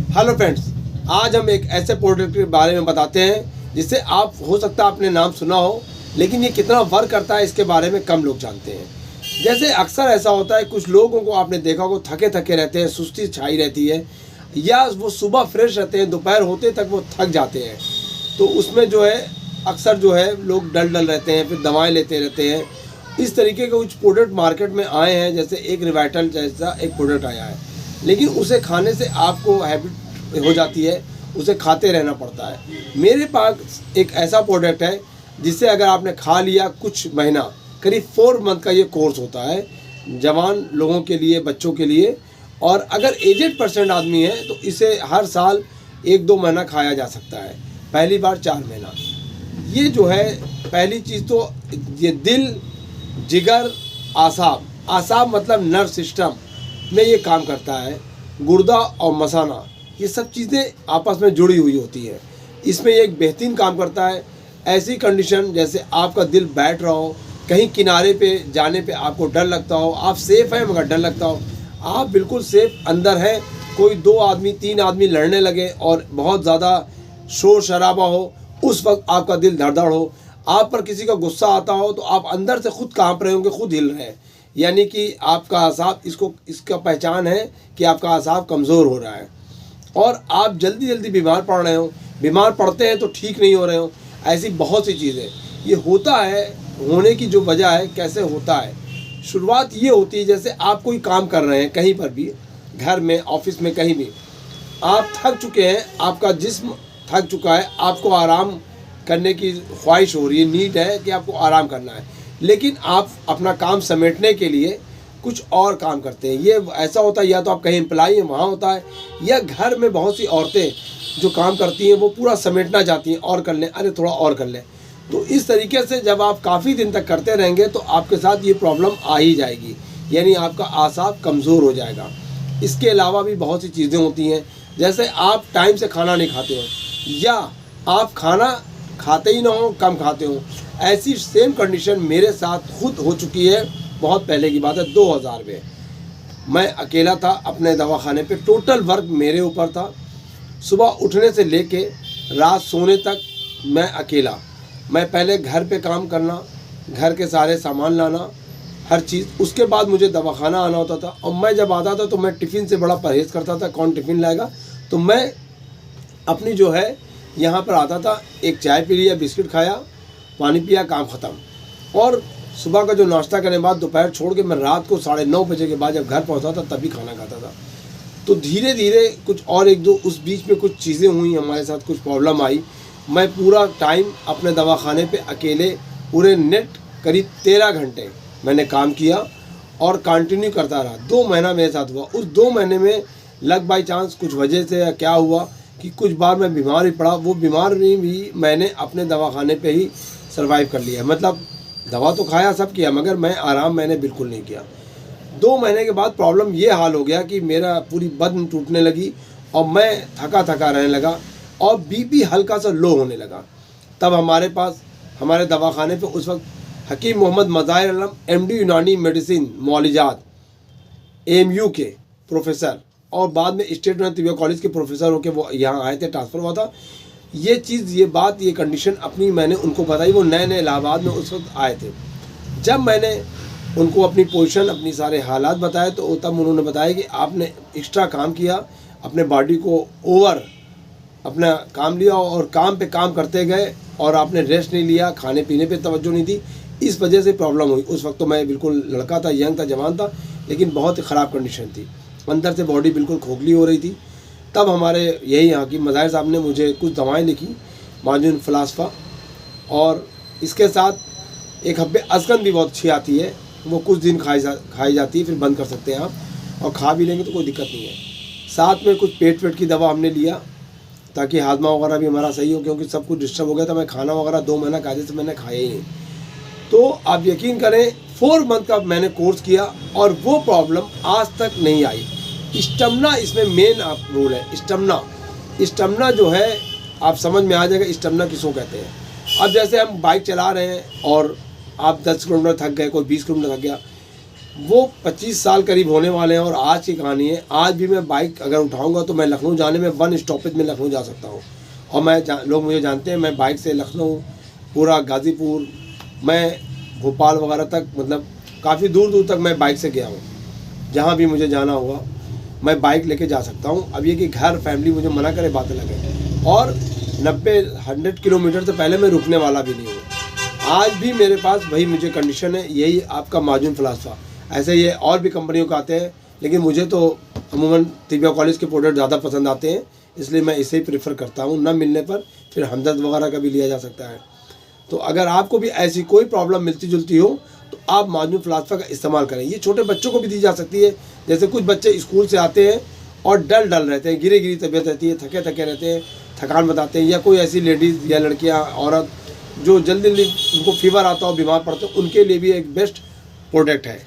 Hello friends, आज हम एक ऐसे प्रोडक्ट के बारे में बताते हैं जिससे आप हो सकता है आपने नाम सुना हो, लेकिन ये कितना वर्क करता है इसके बारे में कम लोग जानते हैं। जैसे अक्सर ऐसा होता है, कुछ लोगों को आपने देखा हो थके थके रहते हैं, सुस्ती छाई रहती है, या वो सुबह फ्रेश रहते हैं, दोपहर होते तक वो थक जाते हैं। तो उसमें जो है अक्सर जो है लोग डल रहते हैं, फिर दवाएँ लेते रहते हैं। इस तरीके के कुछ प्रोडक्ट मार्केट में आए हैं, जैसे एक रिवाइटल जैसा एक प्रोडक्ट आया है, लेकिन उसे खाने से आपको हैबिट हो जाती है, उसे खाते रहना पड़ता है। मेरे पास एक ऐसा प्रोडक्ट है जिसे अगर आपने खा लिया कुछ महीना, करीब 4 मंथ का ये कोर्स होता है जवान लोगों के लिए, बच्चों के लिए। और अगर एजेड पर्सन आदमी है तो इसे हर साल 1-2 महीना खाया जा सकता है, पहली बार 4 महीना। ये जो है पहली चीज़ तो ये दिल, जिगर, आसाब मतलब नर्व सिस्टम में ये काम करता है। गुर्दा और मसाना, ये सब चीज़ें आपस में जुड़ी हुई होती हैं। इसमें ये एक बेहतरीन काम करता है। ऐसी कंडीशन जैसे आपका दिल बैठ रहा हो, कहीं किनारे पे जाने पे आपको डर लगता हो, आप सेफ़ हैं मगर डर लगता हो, आप बिल्कुल सेफ अंदर हैं, कोई 2 आदमी 3 आदमी लड़ने लगे और बहुत ज़्यादा शोर शराबा हो, उस वक्त आपका दिल धड़धड़ हो, आप पर किसी का गुस्सा आता हो तो आप अंदर से खुद काँप रहे होंगे, खुद हिल रहे हैं, यानी कि आपका आसाब, इसका पहचान है कि आपका आसाब कमज़ोर हो रहा है और आप जल्दी जल्दी बीमार पड़ रहे हो। बीमार पड़ते हैं तो ठीक नहीं हो रहे हो। ऐसी बहुत सी चीज़ें ये होता है। होने की जो वजह है, कैसे होता है, शुरुआत ये होती है जैसे आप कोई काम कर रहे हैं, कहीं पर भी, घर में, ऑफिस में, कहीं भी आप थक चुके हैं, आपका जिस्म थक चुका है, आपको आराम करने की ख्वाहिश हो रही है, नीड है कि आपको आराम करना है, लेकिन आप अपना काम समेटने के लिए कुछ और काम करते हैं। ये ऐसा होता है, या तो आप कहीं एम्प्लॉई हैं वहाँ होता है, या घर में बहुत सी औरतें जो काम करती हैं वो पूरा समेटना चाहती हैं, और कर लें, अरे थोड़ा और कर लें। तो इस तरीके से जब आप काफ़ी दिन तक करते रहेंगे तो आपके साथ ये प्रॉब्लम आ ही जाएगी, यानी आपका आसाब कमज़ोर हो जाएगा। इसके अलावा भी बहुत सी चीज़ें होती हैं, जैसे आप टाइम से खाना नहीं खाते हो, या आप खाना खाते ही ना हो, कम खाते हो। ऐसी सेम कंडीशन मेरे साथ खुद हो चुकी है। बहुत पहले की बात है, 2000 में मैं अकेला था अपने दवाखाने पे, टोटल वर्क मेरे ऊपर था, सुबह उठने से लेके रात सोने तक मैं अकेला। मैं पहले घर पे काम करना, घर के सारे सामान लाना, हर चीज़, उसके बाद मुझे दवाखाना आना होता था। और मैं जब आता था तो मैं टिफ़िन से बड़ा परहेज़ करता था, कौन टिफ़िन लाएगा, तो मैं अपनी जो है यहाँ पर आता था, एक चाय पी लिया, बिस्किट खाया, पानी पिया, काम ख़त्म। और सुबह का जो नाश्ता करने के बाद दोपहर छोड़ के मैं रात को 9:30 बजे के बाद जब घर पहुँचा था तभी खाना खाता था। तो धीरे धीरे कुछ और 1-2 उस बीच में कुछ चीज़ें हुई, हमारे साथ कुछ प्रॉब्लम आई। मैं पूरा टाइम अपने दवाखाने पे अकेले, पूरे नेट करीब 13 घंटे मैंने काम किया और कंटिन्यू करता रहा। 2 महीना मेरे साथ हुआ। उस 2 महीने में लग बाई चांस कुछ वजह से या क्या हुआ कि कुछ बार मैं बीमार ही पड़ा। वो बीमारी भी मैंने अपने दवाखाने पे ही सर्वाइव कर लिया। मतलब दवा तो खाया, सब किया, मगर मैं आराम मैंने बिल्कुल नहीं किया। 2 महीने के बाद प्रॉब्लम ये हाल हो गया कि मेरा पूरी बदन टूटने लगी और मैं थका थका रहने लगा और बीपी हल्का सा लो होने लगा। तब हमारे पास, हमारे दवाखाने पे उस वक्त हकीम मोहम्मद मज़ाहिर आलम, MD यूनानी मेडिसिन मौलिजात, AMU के प्रोफेसर, और बाद में स्टेट यूनानी तिबिया कॉलेज के प्रोफेसर होकर वो यहाँ आए थे, ट्रांसफ़र हुआ था। ये चीज़, ये बात, ये कंडीशन अपनी मैंने उनको बताई। वो नए नए इलाहाबाद में उस वक्त आए थे। जब मैंने उनको अपनी पोजीशन, अपनी सारे हालात बताए तो तब उन्होंने बताया कि आपने एक्स्ट्रा काम किया, अपने बॉडी को ओवर अपना काम लिया और काम पे काम करते गए और आपने रेस्ट नहीं लिया, खाने पीने पे तवज्जो नहीं दी, इस वजह से प्रॉब्लम हुई। उस वक्त तो मैं बिल्कुल लड़का था, यंग था, जवान था, लेकिन बहुत ही ख़राब कंडीशन थी, अंदर से बॉडी बिल्कुल खोखली हो रही थी। तब हमारे यही यहाँ की मज़ाहिर साहब ने मुझे कुछ दवाएं लिखी, माजून फ़लासफ़ा, और इसके साथ एक हब्बे असगंद भी बहुत अच्छी आती है, वो कुछ दिन खाई जाती है, फिर बंद कर सकते हैं आप, और खा भी लेंगे तो कोई दिक्कत नहीं है। साथ में कुछ पेट की दवा हमने लिया ताकि हाजमा वगैरह भी हमारा सही हो, क्योंकि सब कुछ डिस्टर्ब हो गया था। मैं खाना वगैरह 2 महीना कायदे से मैंने खाया ही नहीं। तो आप यकीन करें, 4 मंथ का मैंने कोर्स किया और वो प्रॉब्लम आज तक नहीं आई। स्टेमिना इसमें मेन रूल है। स्टेमिना जो है, आप समझ में आ जाएगा स्टेमिना किसको कहते हैं। अब जैसे हम बाइक चला रहे हैं और आप 10 किलोमीटर थक गए, कोई 20 किलोमीटर थक गया, वो 25 साल करीब होने वाले हैं और आज की कहानी है। आज भी मैं बाइक अगर उठाऊंगा तो मैं लखनऊ जाने में 1 स्टॉपेज में लखनऊ जा सकता हूँ। और लोग मुझे जानते हैं, मैं बाइक से लखनऊ, पूरा गाज़ीपुर, मैं भोपाल वगैरह तक, मतलब काफ़ी दूर दूर तक मैं बाइक से गया हूँ। जहाँ भी मुझे जाना होगा मैं बाइक लेके जा सकता हूँ। अब ये कि घर फैमिली मुझे मना करे बातें लगे, और 90-100 किलोमीटर से पहले मैं रुकने वाला भी नहीं हूँ। आज भी मेरे पास वही मुझे कंडीशन है, यही आपका मार्जिन फ़िलासफ़ा। ऐसे ये और भी कंपनियों के आते हैं, लेकिन मुझे तो अमूमन दिव्या कॉलेज के प्रोडक्ट ज़्यादा पसंद आते हैं, इसलिए मैं इसे ही प्रेफर करता हूँ। न मिलने पर फिर हमदर्द वगैरह का भी लिया जा सकता है। तो अगर आपको भी ऐसी कोई प्रॉब्लम मिलती जुलती हो तो आप मार्जिन फ़िलासफ़ा का इस्तेमाल करें। ये छोटे बच्चों को भी दी जा सकती है। जैसे कुछ बच्चे स्कूल से आते हैं और डल रहते हैं, गिरी तबीयत रहती है, थके रहते हैं, थकान बताते हैं, या कोई ऐसी लेडीज़ या लड़कियाँ, औरत जो जल्दी उनको फीवर आता हो, बीमार पड़ते हो, उनके लिए भी एक बेस्ट प्रोडक्ट है।